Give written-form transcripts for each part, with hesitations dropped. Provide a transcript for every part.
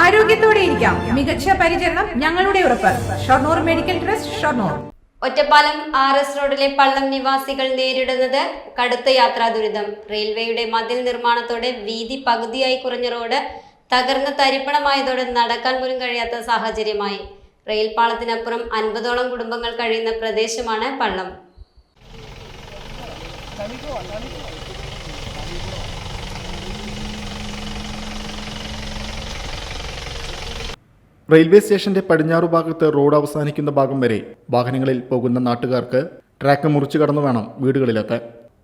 ആരോഗ്യത്തോടെ ഇരിക്കാം. മികച്ച പരിചരണം ഞങ്ങളുടെ ഉറപ്പ്. Shoranur medical trust, Shoranur. Ottapalam RS റോഡിലെ പള്ളം നിവാസികൾ നേരിടുന്നത് കടുത്ത യാത്രാ ദുരിതം. റെയിൽവേയുടെ മതിൽ നിർമ്മാണത്തോടെ വീതി പകുതിയായി കുറഞ്ഞ റോഡ് തകർന്ന് തരിപ്പണമായതോടെ നടക്കാൻ പോലും കഴിയാത്ത സാഹചര്യമായി. റെയിൽ പാളത്തിനപ്പുറം 50ഓളം കുടുംബങ്ങൾ കഴിയുന്ന പ്രദേശമാണ് പള്ളം. റെയിൽവേ സ്റ്റേഷന്റെ പടിഞ്ഞാറു ഭാഗത്ത് റോഡ് അവസാനിക്കുന്ന ഭാഗം വരെ വാഹനങ്ങളിൽ പോകുന്ന നാട്ടുകാർക്ക് ട്രാക്ക് മുറിച്ചു കടന്നു വേണം വീടുകളിലെത്താൻ.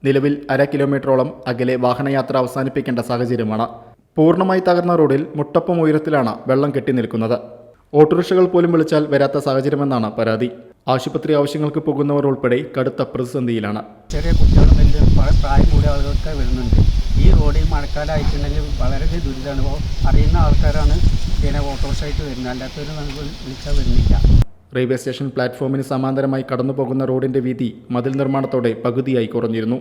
നിലവിൽ 1/2 കിലോമീറ്ററോളം അകലെ വാഹനയാത്ര അവസാനിപ്പിക്കേണ്ട സാഹചര്യമാണ്. പൂർണ്ണമായി തകർന്ന റോഡിൽ മുട്ടപ്പം ഉയരത്തിലാണ് വെള്ളം കെട്ടി നിൽക്കുന്നത്. ഓട്ടോറിക്ഷകൾ പോലും വിളിച്ചാൽ വരാത്ത സാഹചര്യമെന്നാണ് പരാതി. ആശുപത്രി ആവശ്യങ്ങൾക്ക് പോകുന്നവർ ഉൾപ്പെടെ കടുത്ത പ്രതിസന്ധിയിലാണ്. ചെറിയ കുട്ടികളും വലിയ പ്രായം കൂടിയ ആളുകളൊക്കെ വരുന്നുണ്ട്. ഈ റോഡിൽ മഴക്കാലമായിട്ടുണ്ടെങ്കിൽ വളരെ ദുരിതമാണ്. അറിയുന്ന ആൾക്കാരാണ് പിന്നെ ഓട്ടോറിക്ഷയായിട്ട് വരുന്നത്, അല്ലാത്തവർ നമുക്ക് വിളിച്ചാൽ വരുന്നില്ല. റെയിൽവേ സ്റ്റേഷൻ പ്ലാറ്റ്ഫോമിന് സമാന്തരമായി കടന്നു പോകുന്ന റോഡിന്റെ വീതി മതിൽ നിർമ്മാണത്തോടെ പകുതിയായി കുറഞ്ഞിരുന്നു.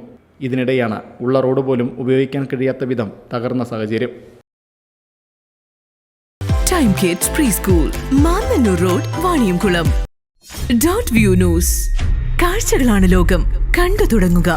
ഇതിനിടെയാണ് ഉള്ള റോഡ് പോലും ഉപയോഗിക്കാൻ കഴിയാത്ത വിധം തകർന്ന സാഹചര്യം. Time kids pre school, Mannannur road, Vaniyamkulam. .View news. കാഴ്ചകളാണ് ലോകം, കണ്ടു തുടങ്ങുക.